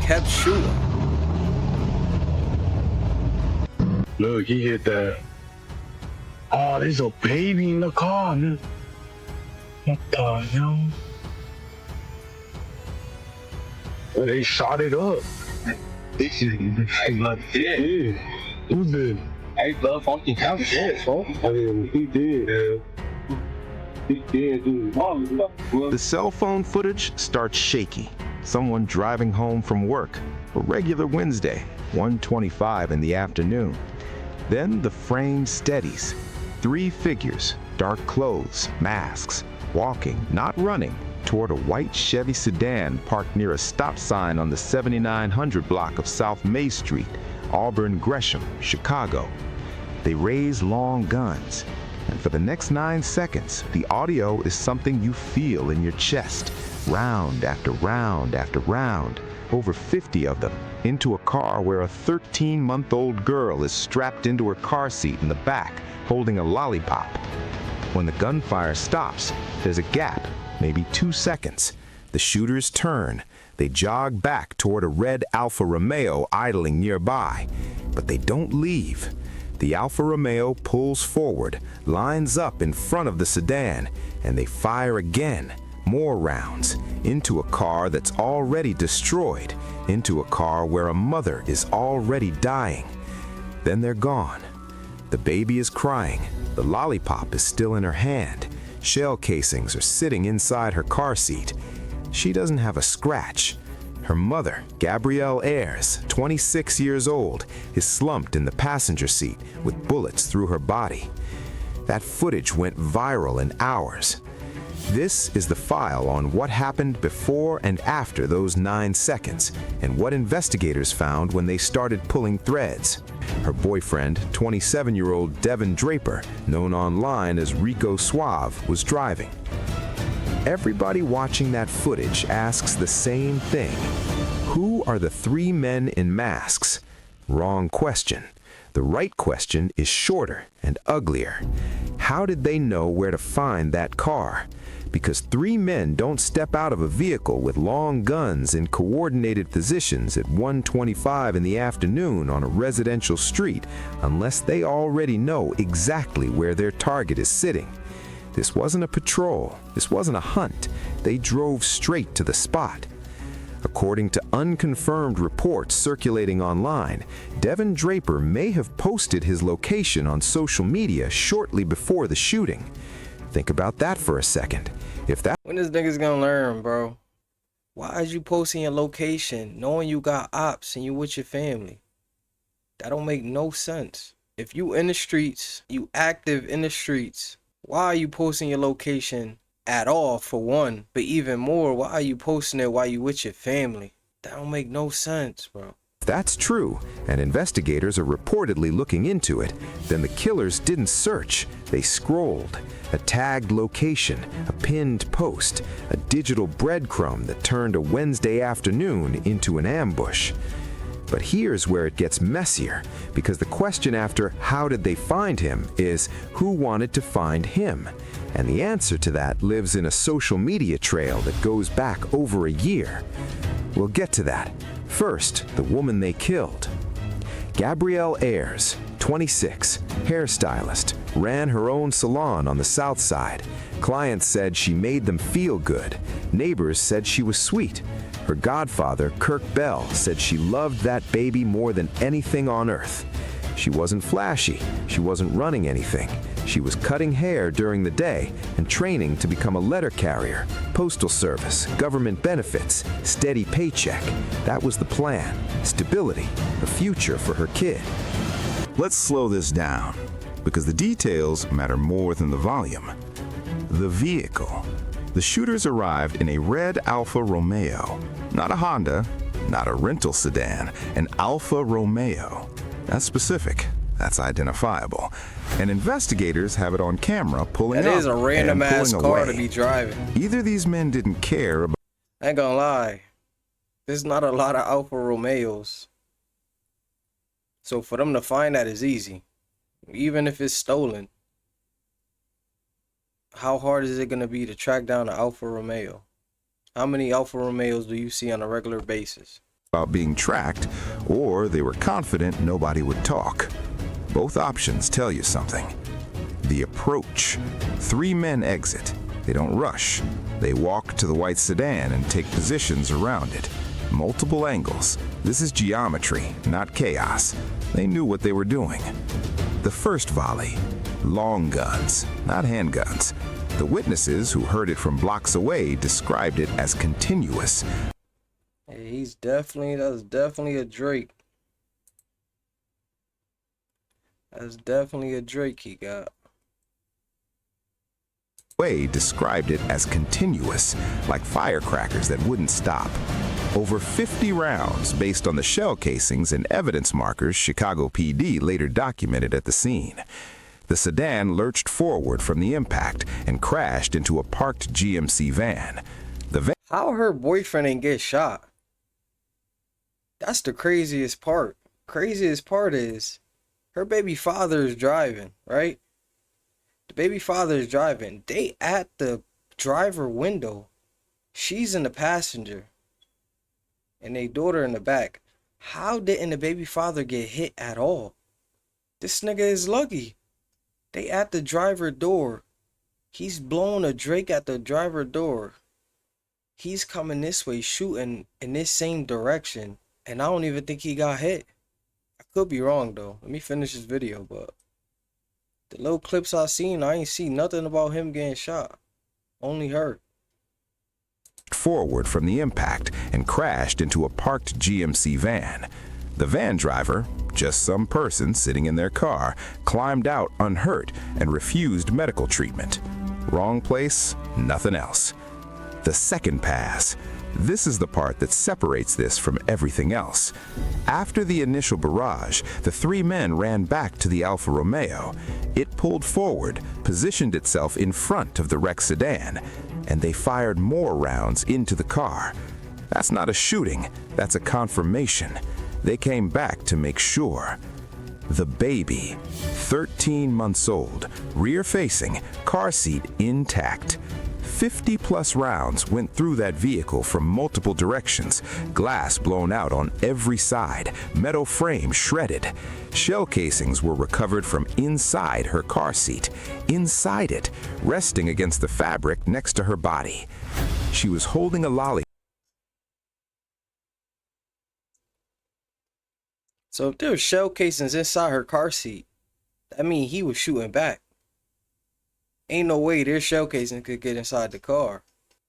kept shooting. Look, he hit that. Oh, there's a baby in the car. Man. What the hell? Well, they shot it up. This is like dead. Who did? Hey, blood fucking count dead, bro. I mean, he did. He dead, dude. The cell phone footage starts shaky. Someone driving home from work. A regular Wednesday, 1:25 in the afternoon. Then the frame steadies. 3 figures, dark clothes, masks, walking, not running, toward a white Chevy sedan parked near a stop sign on the 7900 block of South May Street, Auburn Gresham, Chicago. They raise long guns, and for the next 9 seconds, the audio is something you feel in your chest, round after round after round, over 50 of them, into a car where a 13-month-old girl is strapped into her car seat in the back, holding a lollipop. When the gunfire stops, there's a gap, maybe 2 seconds. The shooters turn. They jog back toward a red Alfa Romeo idling nearby, but they don't leave. The Alfa Romeo pulls forward, lines up in front of the sedan, and they fire again, more rounds, into a car that's already destroyed, into a car where a mother is already dying. Then they're gone. The baby is crying. The lollipop is still in her hand. Shell casings are sitting inside her car seat. She doesn't have a scratch. Her mother, Gabrielle Ayers, 26 years old, is slumped in the passenger seat with bullets through her body. That footage went viral in hours. This is the file on what happened before and after those 9 seconds, and what investigators found when they started pulling threads. Her boyfriend, 27-year-old Devin Draper, known online as Rico Suave, was driving. Everybody watching that footage asks the same thing. Who are the 3 men in masks? Wrong question. The right question is shorter and uglier. How did they know where to find that car? Because 3 men don't step out of a vehicle with long guns in coordinated positions at 1:25 in the afternoon on a residential street unless they already know exactly where their target is sitting. This wasn't a patrol. This wasn't a hunt. They drove straight to the spot. According to unconfirmed reports circulating online, Devin Draper may have posted his location on social media shortly before the shooting. Think about that for a second. If that When this nigga's gonna learn, bro? Why is you posting your location knowing you got ops and you with your family? That don't make no sense. If you in the streets, you active in the streets, why are you posting your location at all, for one? But even more, why are you posting it while you with your family? That don't make no sense, bro. If that's true, and investigators are reportedly looking into it, then the killers didn't search. They scrolled. A tagged location, a pinned post, a digital breadcrumb that turned a Wednesday afternoon into an ambush. But here's where it gets messier, because the question after how did they find him is who wanted to find him? And the answer to that lives in a social media trail that goes back over a year. We'll get to that. First, the woman they killed. Gabrielle Ayers, 26, hairstylist, ran her own salon on the South Side. Clients said she made them feel good. Neighbors said she was sweet. Her godfather, Kirk Bell, said she loved that baby more than anything on earth. She wasn't flashy. She wasn't running anything. She was cutting hair during the day and training to become a letter carrier, postal service, government benefits, steady paycheck. That was the plan. Stability, a future for her kid. Let's slow this down, because the details matter more than the volume. The vehicle. The shooters arrived in a red Alfa Romeo. Not a Honda, not a rental sedan, an Alfa Romeo. That's specific. That's identifiable. And investigators have it on camera pulling up That is a random and ass pulling car away. to be driving. Either these men didn't care about I ain't gonna lie. There's not a lot of Alfa Romeos. So for them to find that is easy. Even if it's stolen. How hard is it gonna be to track down an Alfa Romeo? How many Alfa Romeos do you see on a regular basis? about being tracked, or they were confident nobody would talk. Both options tell you something. The approach. 3 men exit. They don't rush. They walk to the white sedan and take positions around it. Multiple angles. This is geometry, not chaos. They knew what they were doing. The first volley. Long guns, not handguns. The witnesses who heard it from blocks away described it as continuous. Hey, that's definitely a Drake. That's definitely a Drake he got. Way described it as continuous, like firecrackers that wouldn't stop. Over 50 rounds based on the shell casings and evidence markers Chicago PD later documented at the scene. The sedan lurched forward from the impact and crashed into a parked GMC van. The van How her boyfriend ain't get shot? That's the craziest part. Craziest part is her baby father is driving, right? The baby father is driving. They at the driver window. She's in the passenger. And they daughter in the back. How didn't the baby father get hit at all? This nigga is lucky. They at the driver door. He's blowing a Drake at the driver door. He's coming this way, shooting in this same direction. And I don't even think he got hit. I could be wrong though. Let me finish this video, but the little clips I seen, I ain't see nothing about him getting shot. Only her. forward from the impact and crashed into a parked GMC van. The van driver, just some person sitting in their car, climbed out unhurt and refused medical treatment. Wrong place, nothing else. The second pass. This is the part that separates this from everything else. After the initial barrage, the three men ran back to the Alfa Romeo. It pulled forward, positioned itself in front of the wrecked sedan, and they fired more rounds into the car. That's not a shooting, that's a confirmation. They came back to make sure. The baby, 13 months old, rear-facing, car seat intact. 50-plus rounds went through that vehicle from multiple directions, glass blown out on every side, metal frame shredded. Shell casings were recovered from inside her car seat, inside it, resting against the fabric next to her body. She was holding a lollipop. So if there were shell casings inside her car seat, that means he was shooting back. Ain't no way their shell casing could get inside the car.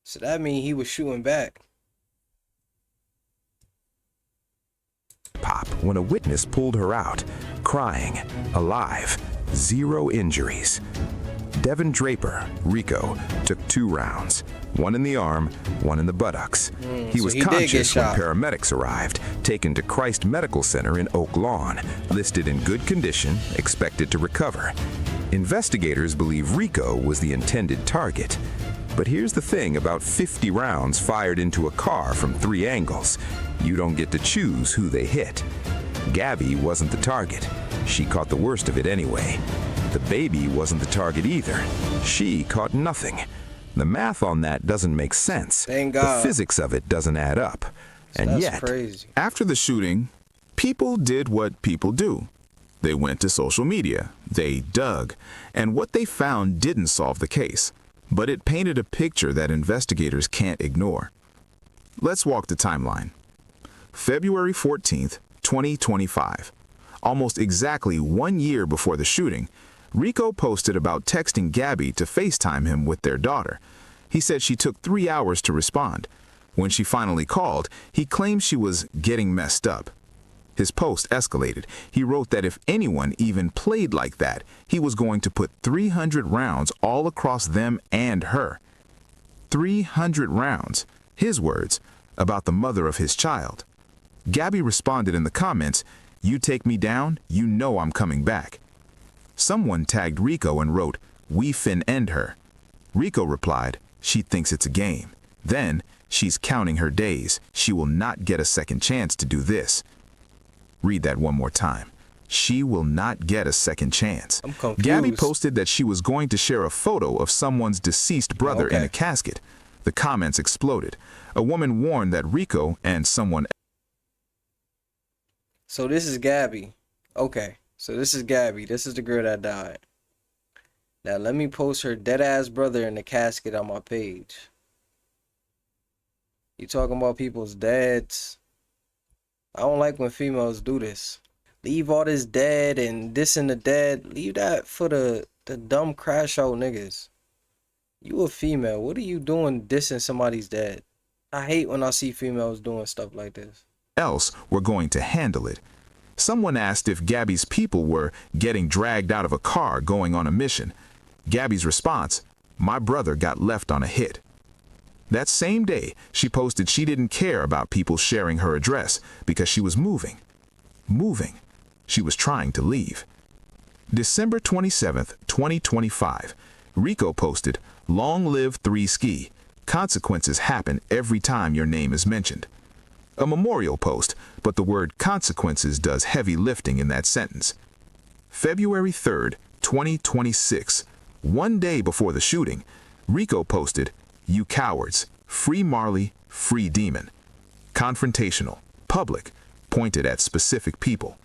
So that means he was shooting back. Pop when a witness pulled her out, crying, alive, 0 injuries. Devin Draper, Rico, took 2 rounds, 1 in the arm, 1 in the buttocks. He was did get conscious when shot. paramedics arrived, taken to Christ Medical Center in Oak Lawn, listed in good condition, expected to recover. Investigators believe Rico was the intended target. But here's the thing about 50 rounds fired into a car from 3 angles. You don't get to choose who they hit. Gabby wasn't the target. She caught the worst of it anyway. The baby wasn't the target either. She caught nothing. The math on that doesn't make sense. Thank God. The physics of it doesn't add up. And That's yet, crazy. After the shooting, people did what people do. They went to social media, they dug, and what they found didn't solve the case, but it painted a picture that investigators can't ignore. Let's walk the timeline. February 14th, 2025. Almost exactly 1 year before the shooting, Rico posted about texting Gabby to FaceTime him with their daughter. He said she took 3 hours to respond. When she finally called, he claimed she was getting messed up. His post escalated. He wrote that if anyone even played like that, he was going to put 300 rounds all across them and her. 300 rounds, his words, about the mother of his child. Gabby responded in the comments, "You take me down, you know I'm coming back." Someone tagged Rico and wrote, "We fin end her." Rico replied, "She thinks it's a game." Then, "She's counting her days. She will not get a second chance to do this." Read that one more time. She will not get a second chance. I'm confused. Gabby posted that she was going to share a photo of someone's deceased brother in Okay. a casket. The comments exploded. A woman warned that Rico and someone So this is Gabby. Okay, so this is Gabby. This is the girl that died. Now let me post her dead ass brother in the casket on my page. You talking about people's dads? I don't like when females do this. Leave all this dead and this and the dead. Leave that for the dumb crash out niggas. You a female. What are you doing dissing somebody's dad? I hate when I see females doing stuff like this. Else we're going to handle it. Someone asked if Gabby's people were getting dragged out of a car going on a mission. Gabby's response, my brother got left on a hit. That same day, she posted she didn't care about people sharing her address because she was moving. She was trying to leave. December 27th, 2025, Rico posted, long live 3Ski. Consequences happen every time your name is mentioned. A memorial post, but the word consequences does heavy lifting in that sentence. February 3rd, 2026, one day before the shooting, Rico posted, you cowards, free Marley, free Demon. Confrontational, public, pointed at specific people.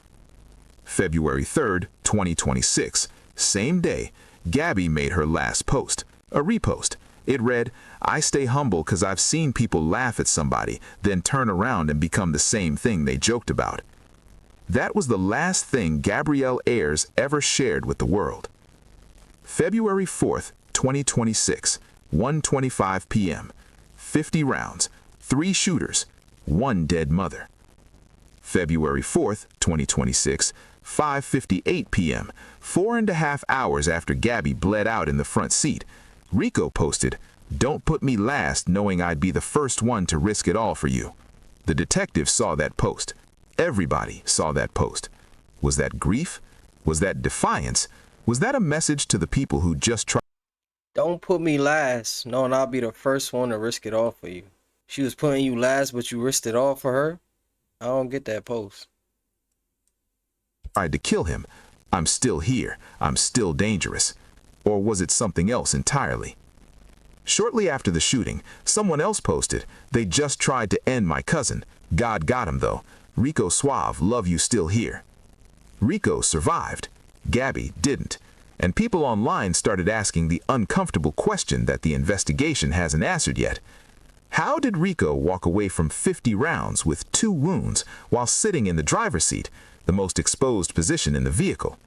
February 3rd, 2026, same day, Gabby made her last post, a repost. It read, I stay humble because I've seen people laugh at somebody, then turn around and become the same thing they joked about. That was the last thing Gabrielle Ayers ever shared with the world. February 4th, 2026, 1:25 p.m., 50 rounds, 3 shooters, 1 dead mother. February 4th, 2026, 5:58 p.m., 4.5 hours after Gabby bled out in the front seat, Rico posted, don't put me last knowing I'd be the first one to risk it all for you. The detective saw that post. Everybody saw that post. Was that grief? Was that defiance? Was that a message to the people who just tried? Don't put me last, knowing I'll be the first one to risk it all for you. She was putting you last, but you risked it all for her? I don't get that post. Tried to kill him. I'm still here. I'm still dangerous. Or was it something else entirely? Shortly after the shooting, someone else posted, they just tried to end my cousin. God got him though. Rico Suave, love you still here. Rico survived. Gabby didn't. And people online started asking the uncomfortable question that the investigation hasn't answered yet. How did Rico walk away from 50 rounds with 2 wounds while sitting in the driver's seat, the most exposed position in the vehicle?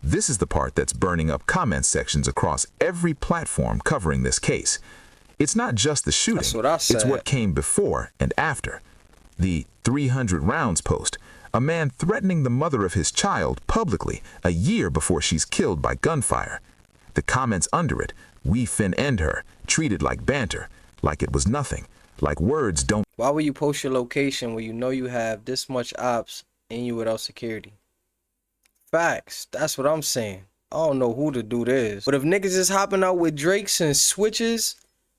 This is the part that's burning up comment sections across every platform covering this case. It's not just the shooting, That's what I said. It's what came before and after. The 300 rounds post, a man threatening the mother of his child publicly a year before she's killed by gunfire. The comments under it, we fin end her, treated like banter, like it was nothing, like words don't. Why would you post your location when you know you have this much ops and you without security? Facts. That's what I'm saying. I don't know who to do this. But if niggas is hopping out with Drakes and switches,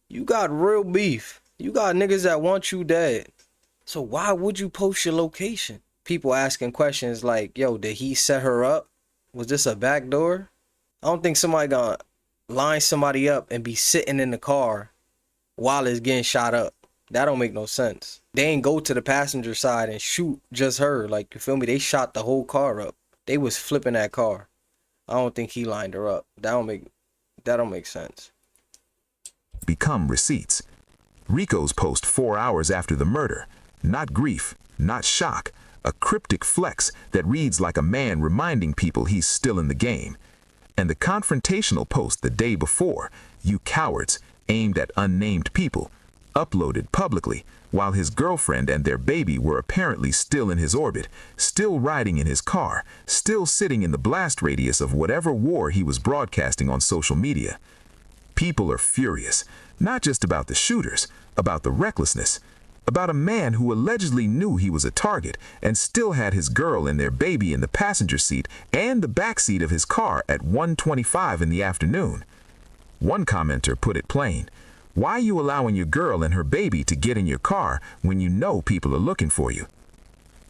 you got real beef. You got niggas that want you dead. So why would you post your location? People asking questions like, yo, did he set her up? Was this a backdoor? I don't think somebody gonna line somebody up and be sitting in the car while it's getting shot up. That don't make no sense. They ain't go to the passenger side and shoot just her. Like, you feel me? They shot the whole car up. They was flipping that car. I don't think he lined her up. That don't make sense. Become receipts. Rico's post 4 hours after the murder. Not grief, not shock. A cryptic flex that reads like a man reminding people he's still in the game. And the confrontational post the day before, you cowards, aimed at unnamed people, uploaded publicly while his girlfriend and their baby were apparently still in his orbit, still riding in his car, still sitting in the blast radius of whatever war he was broadcasting on social media. People are furious, not just about the shooters, about the recklessness, about a man who allegedly knew he was a target and still had his girl and their baby in the passenger seat and the back seat of his car at 1:25 in the afternoon. One commenter put it plain, why are you allowing your girl and her baby to get in your car when you know people are looking for you?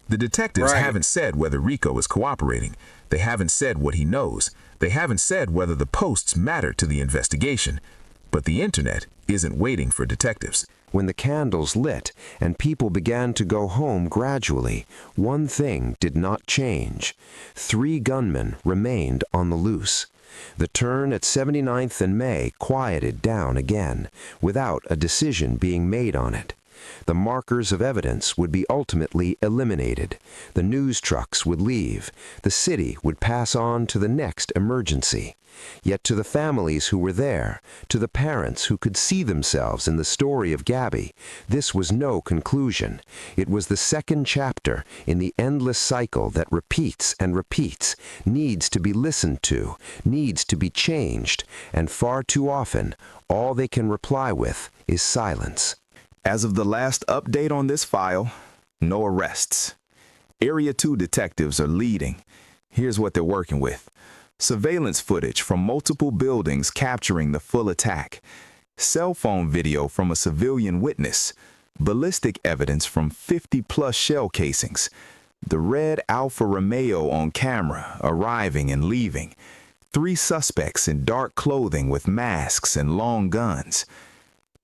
The detectives haven't said whether Rico is cooperating. They haven't said what he knows. They haven't said whether the posts matter to the investigation. But the internet isn't waiting for detectives. When the candles lit and people began to go home gradually, one thing did not change. 3 gunmen remained on the loose. The turn at 79th and May quieted down again, without a decision being made on it. The markers of evidence would be ultimately eliminated. The news trucks would leave. The city would pass on to the next emergency. Yet to the families who were there, to the parents who could see themselves in the story of Gabby, this was no conclusion. It was the second chapter in the endless cycle that repeats and repeats, needs to be listened to, needs to be changed, and far too often, all they can reply with is silence. As of the last update on this file, no arrests. Area 2 detectives are leading. Here's what they're working with. Surveillance footage from multiple buildings capturing the full attack. Cell phone video from a civilian witness. Ballistic evidence from 50-plus shell casings. The red Alfa Romeo on camera arriving and leaving. 3 suspects in dark clothing with masks and long guns.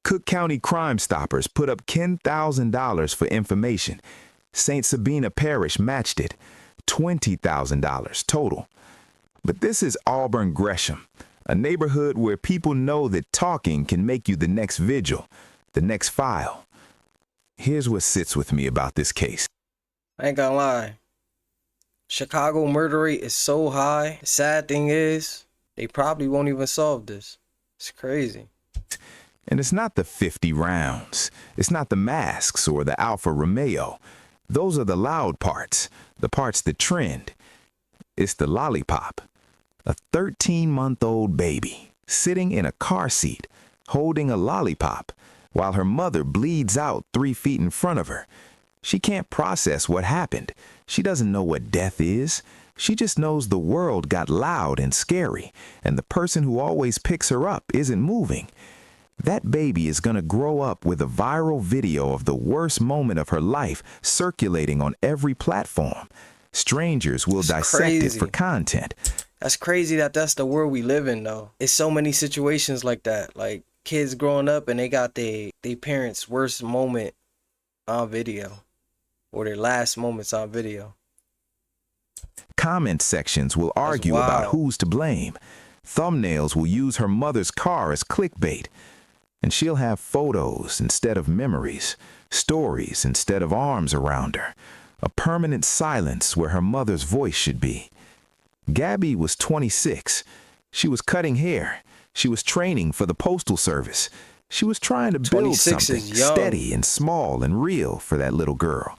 Cook County Crime Stoppers put up $10,000 for information. St. Sabina Parish matched it, $20,000 total. But this is Auburn Gresham, a neighborhood where people know that talking can make you the next vigil, the next file. Here's what sits with me about this case. I ain't gonna lie. Chicago murder rate is so high. The sad thing is, they probably won't even solve this. It's crazy. And it's not the 50 rounds. It's not the masks or the Alfa Romeo. Those are the loud parts, the parts that trend. It's the lollipop. A 13-month-old baby sitting in a car seat, holding a lollipop, while her mother bleeds out 3 feet in front of her. She can't process what happened. She doesn't know what death is. She just knows the world got loud and scary, and the person who always picks her up isn't moving. That baby is going to grow up with a viral video of the worst moment of her life circulating on every platform. Strangers will dissect it for content. That's crazy that's the world we live in, though. It's so many situations like that. Like, kids growing up and they got their parents' worst moment on video. Or their last moments on video. Comment sections will argue about who's to blame. Thumbnails will use her mother's car as clickbait. And she'll have photos instead of memories, stories instead of arms around her, a permanent silence where her mother's voice should be. Gabby was 26. She was cutting hair. She was training for the Postal Service. She was trying to build something steady and small and real for that little girl.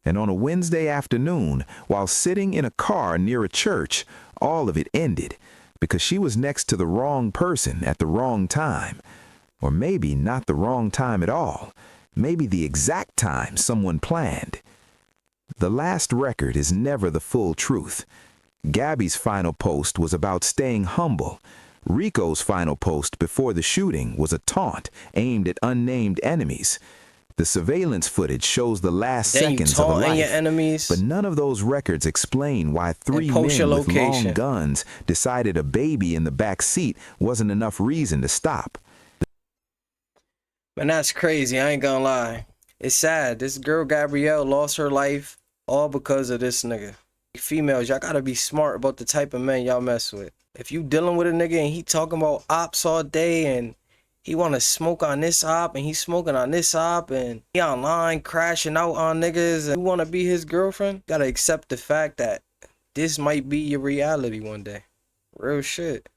And on a Wednesday afternoon, while sitting in a car near a church, all of it ended because she was next to the wrong person at the wrong time. Or maybe not the wrong time at all. Maybe the exact time someone planned. The last record is never the full truth. Gabby's final post was about staying humble. Rico's final post before the shooting was a taunt aimed at unnamed enemies. The surveillance footage shows the last seconds of a life, your enemies, but none of those records explain why 3 men with long guns decided a baby in the back seat wasn't enough reason to stop. Man, that's crazy. I ain't gonna lie. It's sad. This girl, Gabrielle, lost her life all because of this nigga. Females, y'all gotta be smart about the type of men y'all mess with. If you dealing with a nigga and he talking about ops all day and he wanna smoke on this op and he smoking on this op and he online crashing out on niggas and you wanna be his girlfriend, gotta accept the fact that this might be your reality one day. Real shit.